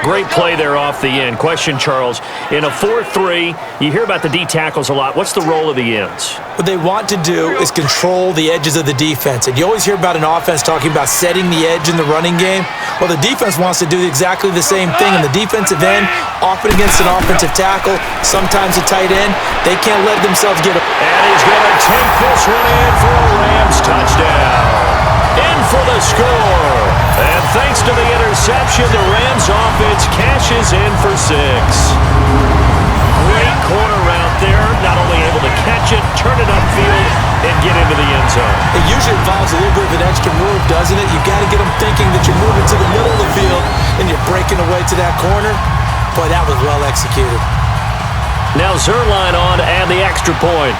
Great play there off the end. Question, Charles, in a 4-3, you hear about the D tackles a lot. What's the role of the ends?
What they want to do is control the edges of the defense. And you always hear about an offense talking about setting the edge in the running game. Well, the defense wants to do exactly the same thing. And the defensive end, often against an offensive tackle, sometimes a tight end, they can't let themselves get a...
And he's going to take this one in for a Rams touchdown. In for the score. And thanks to the interception, the Rams offense cashes in for 6. Great corner route there. Not only able to catch it, turn it upfield, and get into the end zone.
It usually involves a little bit of an extra move, doesn't it? You've got to get them thinking that you're moving to the middle of the field and you're breaking away to that corner. Boy, that was well executed.
Now Zerline on and the extra point.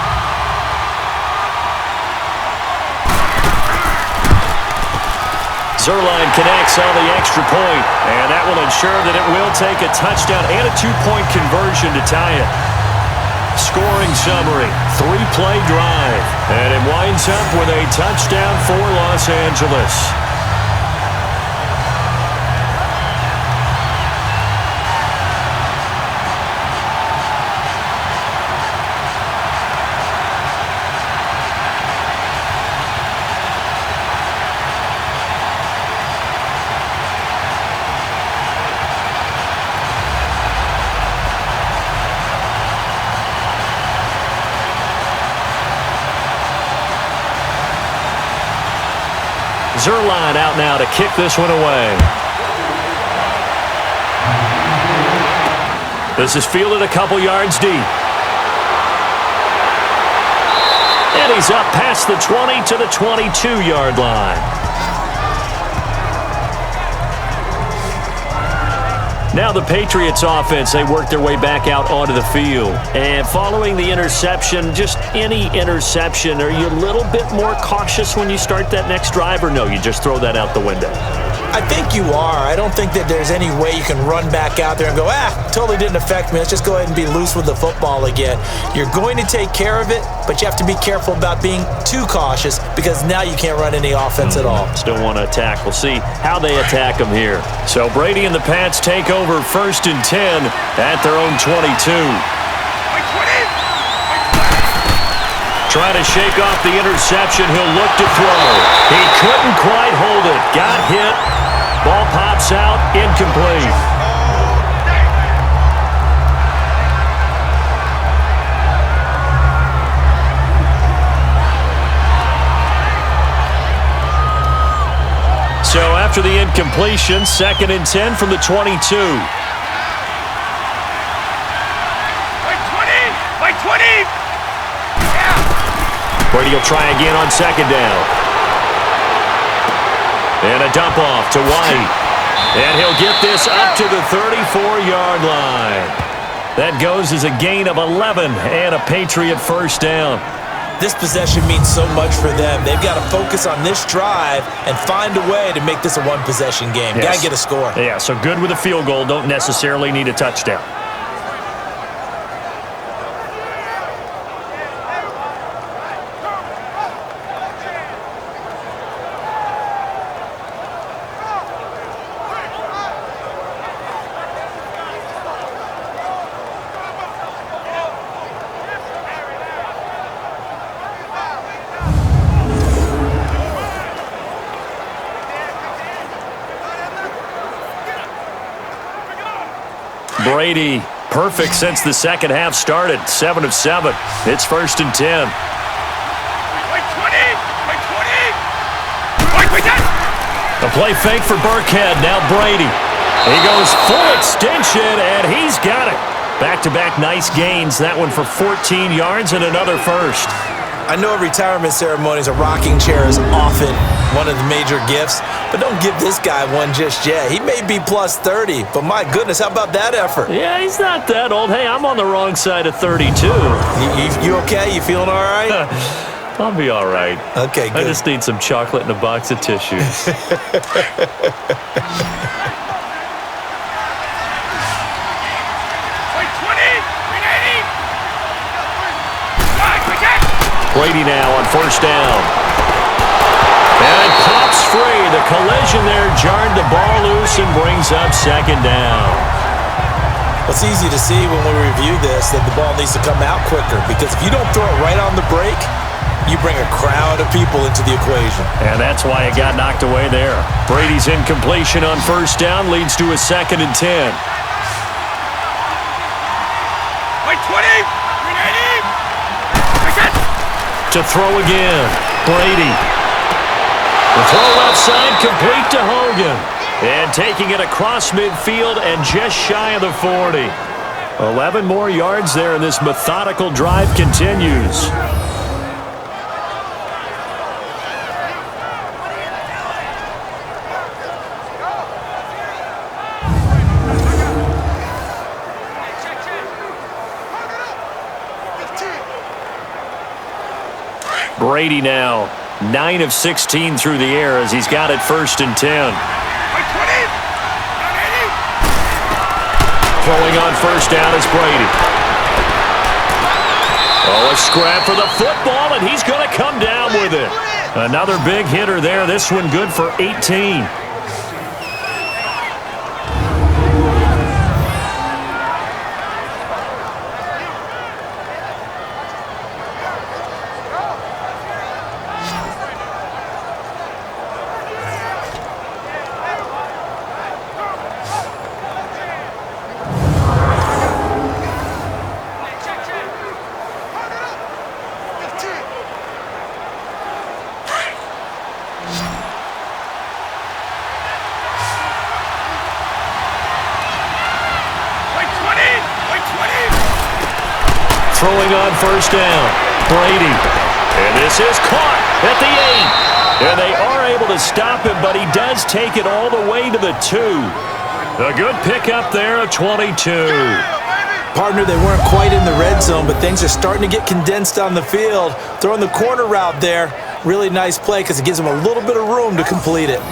Zerline connects on the extra point, and that will ensure that it will take a touchdown and a 2-point conversion to tie it. Scoring summary, 3-play drive, and it winds up with a touchdown for Los Angeles. Zerline out now to kick this one away. This is fielded a couple yards deep. And he's up past the 20 to the 22-yard line. Now the Patriots offense, they work their way back out onto the field. And following the interception, just any interception, are you a little bit more cautious when you start that next drive, or no, you just throw that out the window?
I think you are. I don't think that there's any way you can run back out there and go, totally didn't affect me. Let's just go ahead and be loose with the football again. You're going to take care of it, but you have to be careful about being too cautious because now you can't run any offense at all.
Still want to attack. We'll see how they attack them here. So Brady and the Pats take over 1st and 10 at their own 22. Trying to shake off the interception. He'll look to throw. He couldn't quite hold it. Got hit. Ball pops out. Incomplete. So after the incompletion, 2nd and 10 from the 22. Brady will try again on 2nd down. And a dump off to White. And he'll get this up to the 34-yard line. That goes as a gain of 11 and a Patriot 1st down.
This possession means so much for them. They've got to focus on this drive and find a way to make this a one-possession game.
Yes.
Got to get a score.
Yeah, so good with a field goal. Don't necessarily need a touchdown. Brady, perfect since the second half started. 7 of 7. It's 1st and 10. A play fake for Burkhead. Now Brady. He goes full extension, and he's got it. Back-to-back nice gains. That one for 14 yards and another first.
I know at retirement ceremonies, a rocking chair is often one of the major gifts, but don't give this guy one just yet. He may be plus 30, but my goodness, how about that effort?
Yeah, he's not that old. Hey, I'm on the wrong side of 32.
You okay? You feeling all right?
I'll be all right.
Okay, good.
I just need some chocolate and a box of tissues. Brady now on first down. And it pops free. The collision there jarred the ball loose and brings up second down.
It's easy to see when we review this that the ball needs to come out quicker, because if you don't throw it right on the break, you bring a crowd of people into the equation.
And that's why it got knocked away there. Brady's incompletion on first down leads to a 2nd and 10. To throw again, Brady. The throw left side, complete to Hogan. And taking it across midfield and just shy of the 40. 11 more yards there, and this methodical drive continues. Brady now, 9 of 16 through the air as he's got it 1st and 10. Throwing on first down is Brady. Oh, a scrap for the football, and he's going to come down with it. Another big hitter there. This one good for 18. Throwing on first down, Brady. And this is caught at the 8. And they are able to stop him, but he does take it all the way to the 2. A good pickup there of 22.
Partner, they weren't quite in the red zone, but things are starting to get condensed on the field. Throwing the corner route there, really nice play because it gives them a little bit of room to complete it.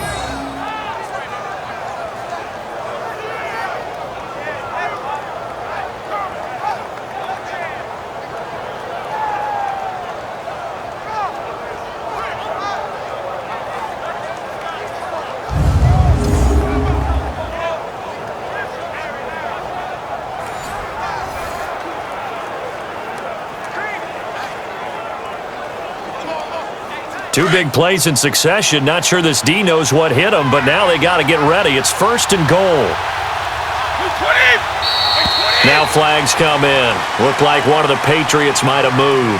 Two big plays in succession. Not sure this D knows what hit him, but now they got to get ready. It's 1st and goal. Now flags come in. Looked like one of the Patriots might have moved.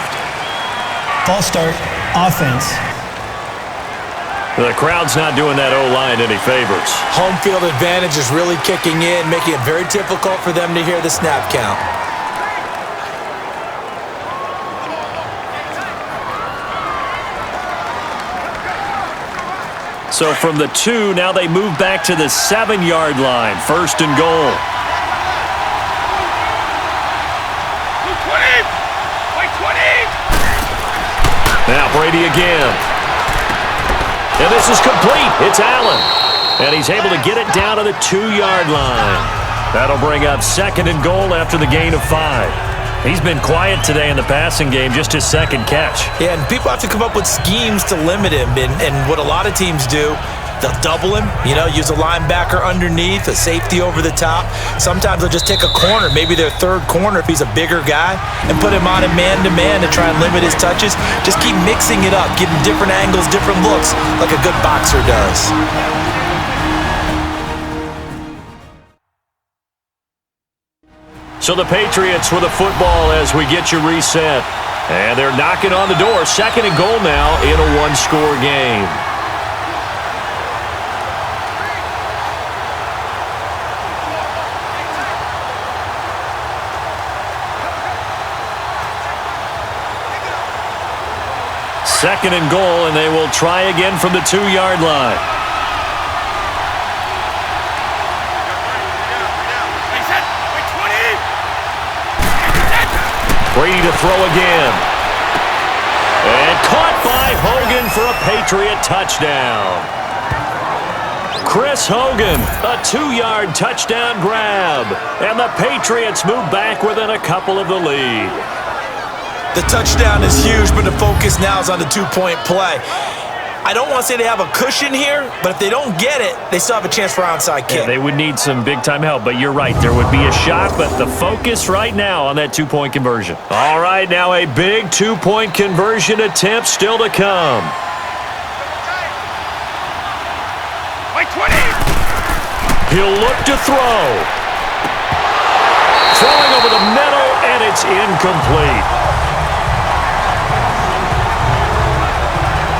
False start, offense.
The crowd's not doing that O-line any favors.
Home field advantage is really kicking in, making it very difficult for them to hear the snap count.
So from the 2, now they move back to the 7-yard line. 1st and goal. Now Brady again. And this is complete. It's Allen. And he's able to get it down to the 2-yard line. That'll bring up 2nd and goal after the gain of 5. He's been quiet today in the passing game, just his 2nd catch.
Yeah, and people have to come up with schemes to limit him. And what a lot of teams do, they'll double him, use a linebacker underneath, a safety over the top. Sometimes they'll just take a corner, maybe their 3rd corner if he's a bigger guy, and put him on a man-to-man to try and limit his touches. Just keep mixing it up, give him different angles, different looks, like a good boxer does.
So the Patriots with the football as we get you reset. And they're knocking on the door. 2nd and goal now in a 1-score game. Second and goal, and they will try again from the 2-yard line. Brady to throw again. And caught by Hogan for a Patriot touchdown. Chris Hogan, a 2-yard touchdown grab. And the Patriots move back within a couple of the lead.
The touchdown is huge, but the focus now is on the two-point play. I don't want to say they have a cushion here, but if they don't get it, they still have a chance for onside kick.
Yeah, they would need some big-time help, but you're right. There would be a shot, but the focus right now on that two-point conversion. All right, now a big two-point conversion attempt still to come. He'll look to throw. Throwing over the middle, and it's incomplete.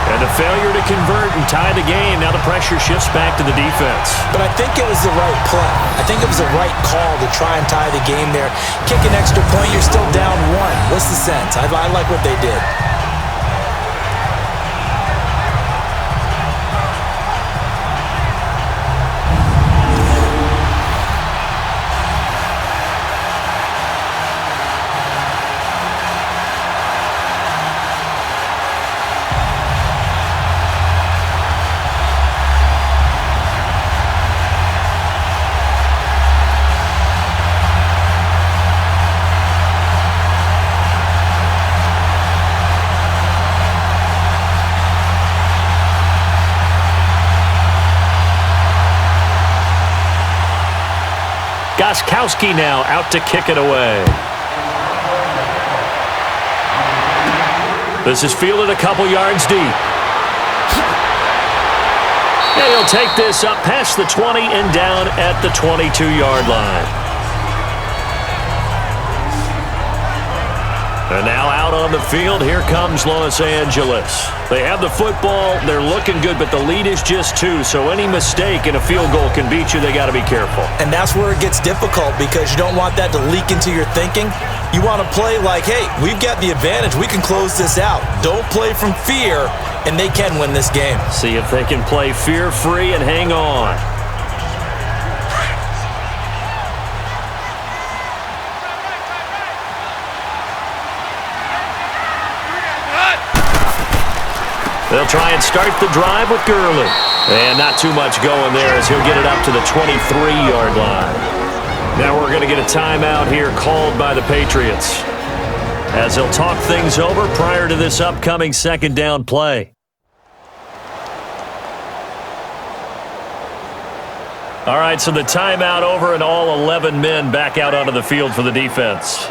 And a failure to convert and tie the game. Now the pressure shifts back to the defense.
But I think it was the right play. I think it was the right call to try and tie the game there. Kick an extra point, you're still down one. What's the sense? I like what they did.
Gostkowski now out to kick it away. This is fielded a couple yards deep. And he'll take this up past the 20 and down at the 22-yard line. And now out on the field, here comes Los Angeles. They have the football, they're looking good, but the lead is just 2, so any mistake in a field goal can beat you. They got to be careful.
And that's where it gets difficult because you don't want that to leak into your thinking. You want to play like, hey, we've got the advantage. We can close this out. Don't play from fear, and they can win this game.
See if they can play fear-free and hang on. They'll try and start the drive with Gurley. And not too much going there as he'll get it up to the 23-yard line. Now we're going to get a timeout here called by the Patriots as they'll talk things over prior to this upcoming second down play. All right, so the timeout over and all 11 men back out onto the field for the defense.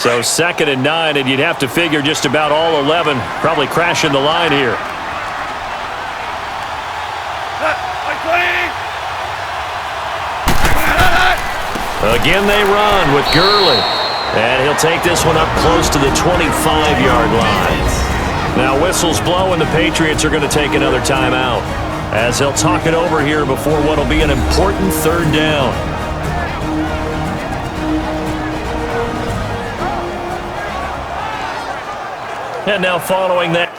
So 2nd and 9, and you'd have to figure just about all 11 probably crashing the line here. Again they run with Gurley. And he'll take this one up close to the 25-yard line. Now whistles blow and the Patriots are going to take another timeout as they'll talk it over here before what will be an important third down. And now following that.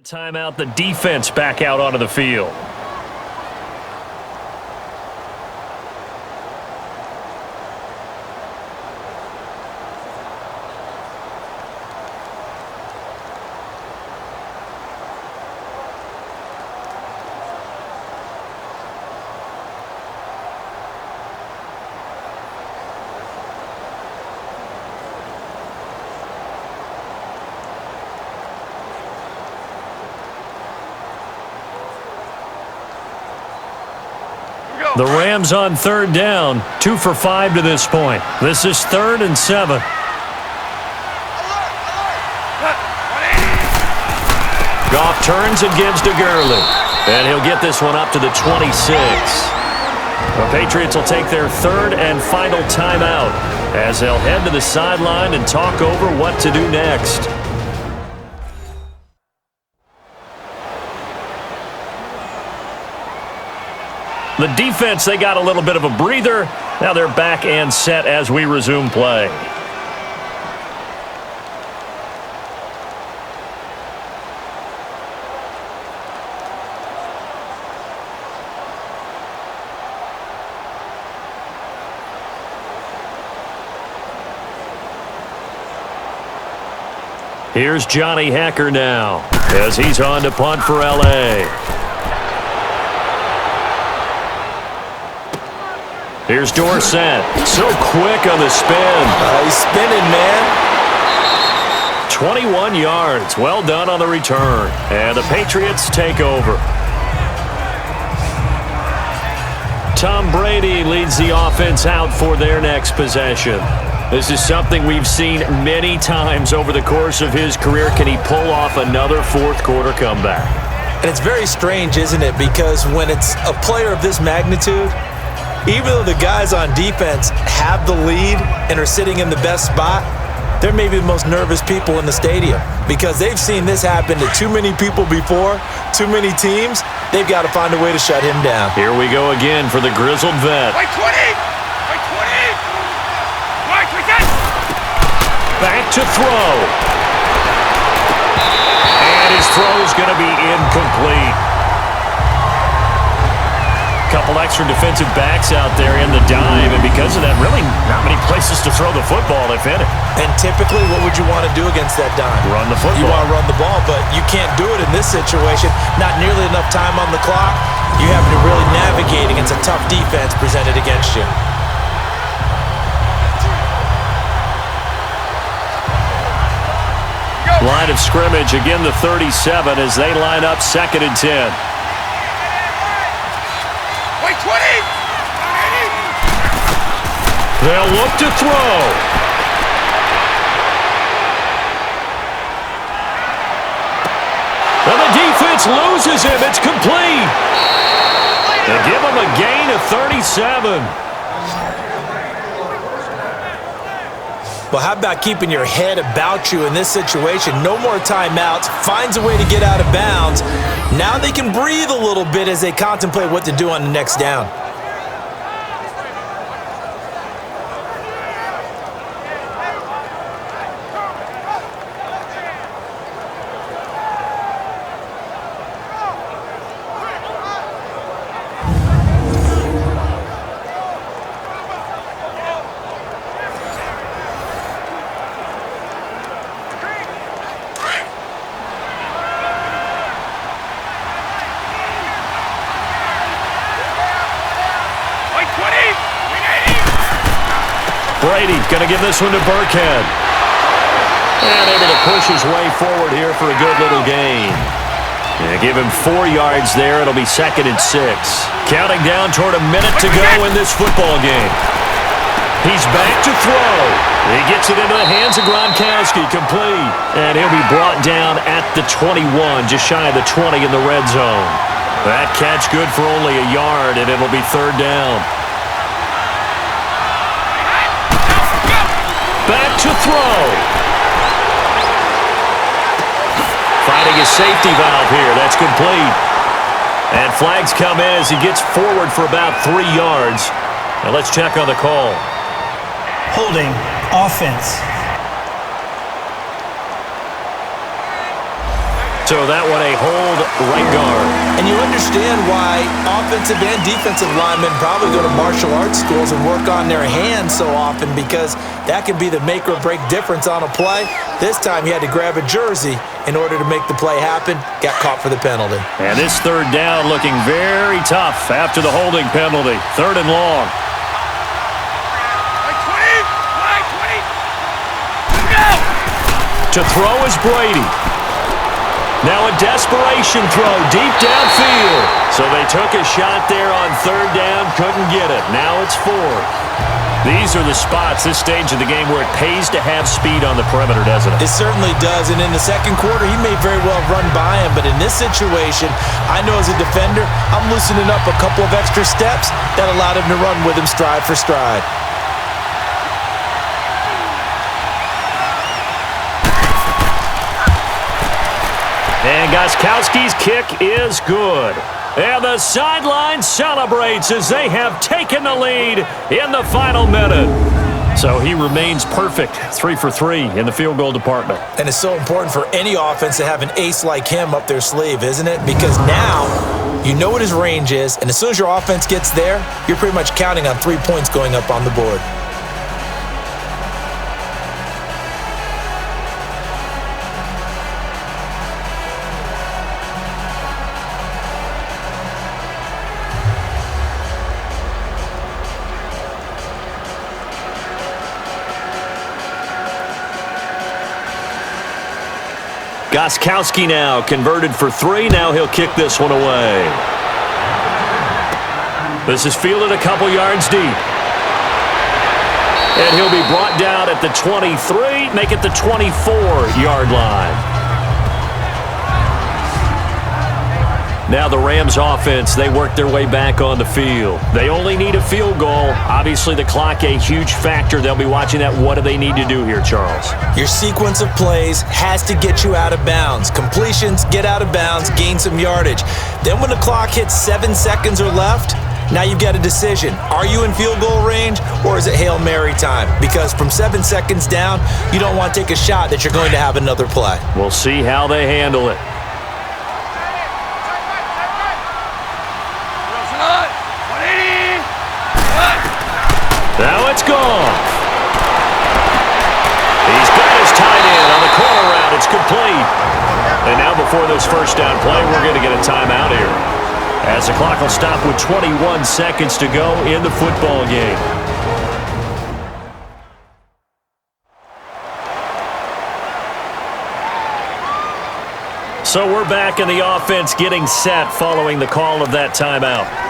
Timeout, the defense back out onto the field. The Rams on third down, 2 for 5 to this point. This is 3rd and 7. Goff turns and gives to Gurley. And he'll get this one up to the 26. The Patriots will take their 3rd and final timeout as they'll head to the sideline and talk over what to do next. The defense, they got a little bit of a breather. Now they're back and set as we resume play. Here's Johnny Hacker now as he's on to punt for L.A. Here's Dorsett. So quick on the spin.
He's spinning, man.
21 yards. Well done on the return. And the Patriots take over. Tom Brady leads the offense out for their next possession. This is something we've seen many times over the course of his career. Can he pull off another fourth-quarter comeback?
And it's very strange, isn't it? Because when it's a player of this magnitude, even though the guys on defense have the lead and are sitting in the best spot, they're maybe the most nervous people in the stadium because they've seen this happen to too many people before, too many teams. They've got to find a way to shut him down.
Here we go again for the grizzled vet.
White 20! White 20! White 20!
Back to throw. And his throw's going to be incomplete. Couple extra defensive backs out there in the dime, and because of that, really not many places to throw the football if any.
And typically, what would you want to do against that dime?
Run the football.
You want to run the ball, but you can't do it in this situation. Not nearly enough time on the clock. You have to really navigate against a tough defense presented against you.
Line of scrimmage, again the 37 as they line up 2nd and 10.
White 20!
They'll look to throw. And the defense loses him. It's complete. They give him a gain of 37.
Well, how about keeping your head about you in this situation? No more timeouts. Finds a way to get out of bounds. Now they can breathe a little bit as they contemplate what to do on the next down.
Brady going to give this one to Burkhead. And able to push his way forward here for a good little gain. Yeah, give him 4 yards there. It'll be 2nd and 6. Counting down toward a minute to go in this football game. He's back to throw. He gets it into the hands of Gronkowski, complete. And he'll be brought down at the 21, just shy of the 20 in the red zone. That catch good for only a yard, and it'll be 3rd down. Back to throw. Finding his safety valve here. That's complete. And flags come in as he gets forward for about 3 yards. Now let's check on the call.
Holding, offense.
So that one a hold right guard.
And you understand why offensive and defensive linemen probably go to martial arts schools and work on their hands so often, because that can be the make or break difference on a play. This time he had to grab a jersey in order to make the play happen. Got caught for the penalty.
And this third down looking very tough after the holding penalty. 3rd and long. To throw is Brady. Now a desperation throw deep downfield. So they took a shot there on 3rd down, couldn't get it. Now it's 4th. These are the spots, this stage of the game, where it pays to have speed on the perimeter, doesn't it?
It certainly does, and in the second quarter, he may very well run by him, but in this situation, I know as a defender, I'm loosening up a couple of extra steps that allowed him to run with him stride for stride.
And Gostkowski's kick is good. And the sideline celebrates as they have taken the lead in the final minute. So he remains perfect, 3 for 3 in the field goal department.
And it's so important for any offense to have an ace like him up their sleeve, isn't it? Because now you know what his range is, and as soon as your offense gets there, you're pretty much counting on 3 points going up on the board.
Gostkowski now converted for 3. Now he'll kick this one away. This is fielded a couple yards deep. And he'll be brought down at the 23, make it the 24-yard line. Now the Rams offense, they work their way back on the field. They only need a field goal. Obviously the clock a huge factor. They'll be watching that. What do they need to do here, Charles?
Your sequence of plays has to get you out of bounds. Completions, get out of bounds, gain some yardage. Then when the clock hits 7 seconds or left, now you've got a decision. Are you in field goal range, or is it Hail Mary time? Because from 7 seconds down, you don't want to take a shot that you're going to have another play.
We'll see how they handle it. Now it's gone. He's got his tight end on the corner route. It's complete. And now before this first down play, we're going to get a timeout here, as the clock will stop with 21 seconds to go in the football game. So we're back in the offense getting set following the call of that timeout.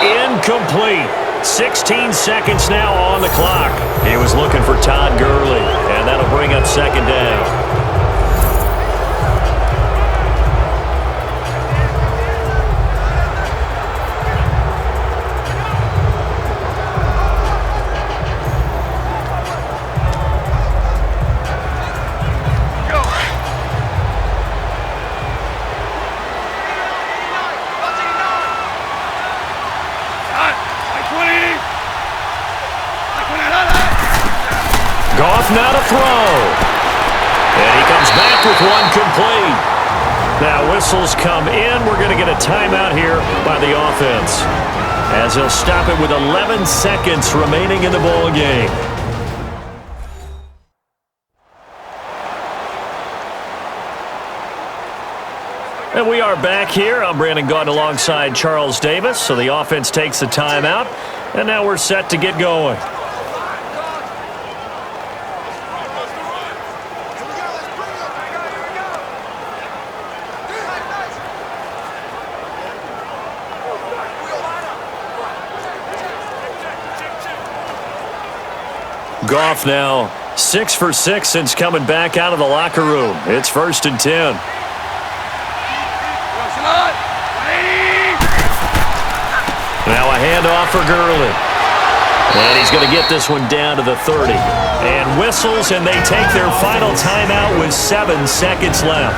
Incomplete. 16 seconds now on the clock. He was looking for Todd Gurley, and that'll bring up 2nd down. Now to throw. And he comes back with one complete. Now whistles come in. We're going to get a timeout here by the offense, as he'll stop it with 11 seconds remaining in the ball game. And we are back here. I'm Brandon Gaudin alongside Charles Davis. So the offense takes a timeout, and now we're set to get going. Goff now 6 for 6 since coming back out of the locker room. It's 1st and 10. handoff for Gurley. And he's going to get this one down to the 30. And whistles, and they take their final timeout with 7 seconds left.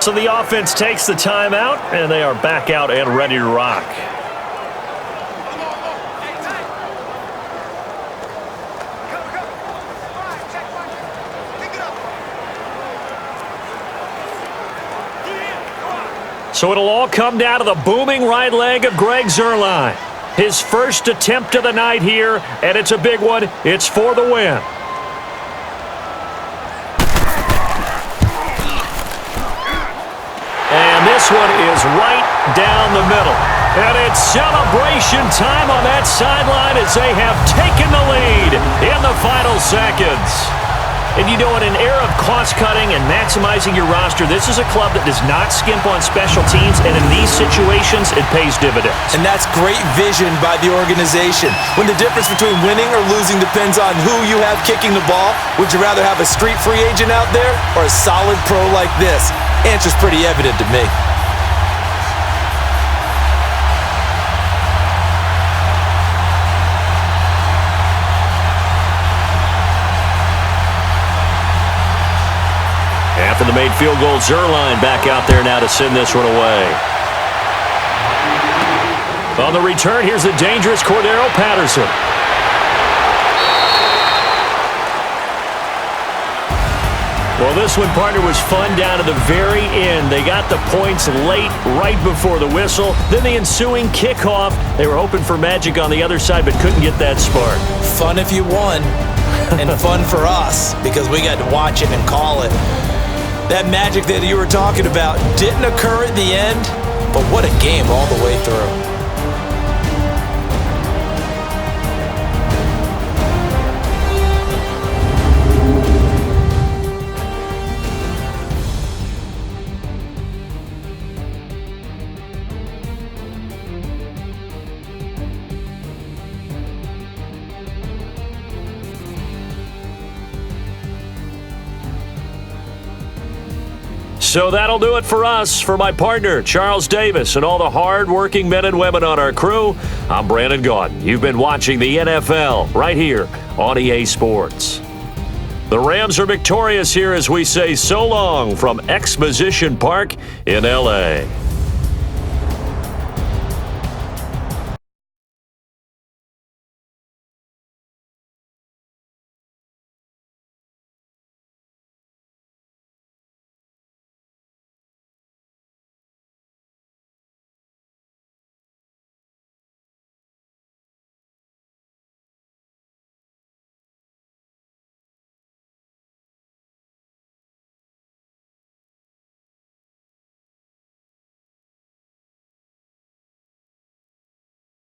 So the offense takes the timeout, and they are back out and ready to rock. So it'll all come down to the booming right leg of Greg Zuerlein. His first attempt of the night here, and it's a big one. It's for the win. And this one is right down the middle. And it's celebration time on that sideline as they have taken the lead in the final seconds. And you know, in an era of cost-cutting and maximizing your roster, this is a club that does not skimp on special teams, and in these situations, it pays dividends.
And that's great vision by the organization. When the difference between winning or losing depends on who you have kicking the ball, would you rather have a street free agent out there or a solid pro like this? Answer's pretty evident to me.
After the made field goal, Zuerlein back out there now to send this one away. On the return, here's the dangerous Cordero Patterson. Well, this one, partner, was fun down to the very end. They got the points late, right before the whistle. Then the ensuing kickoff. They were hoping for magic on the other side, but couldn't get that spark.
Fun if you won, and fun for us because we got to watch it and call it. That magic that you were talking about didn't occur at the end, but what a game all the way through.
So that'll do it for us. For my partner, Charles Davis, and all the hard-working men and women on our crew, I'm Brandon Gaudin. You've been watching the NFL right here on EA Sports. The Rams are victorious here as we say so long from Exposition Park in L.A.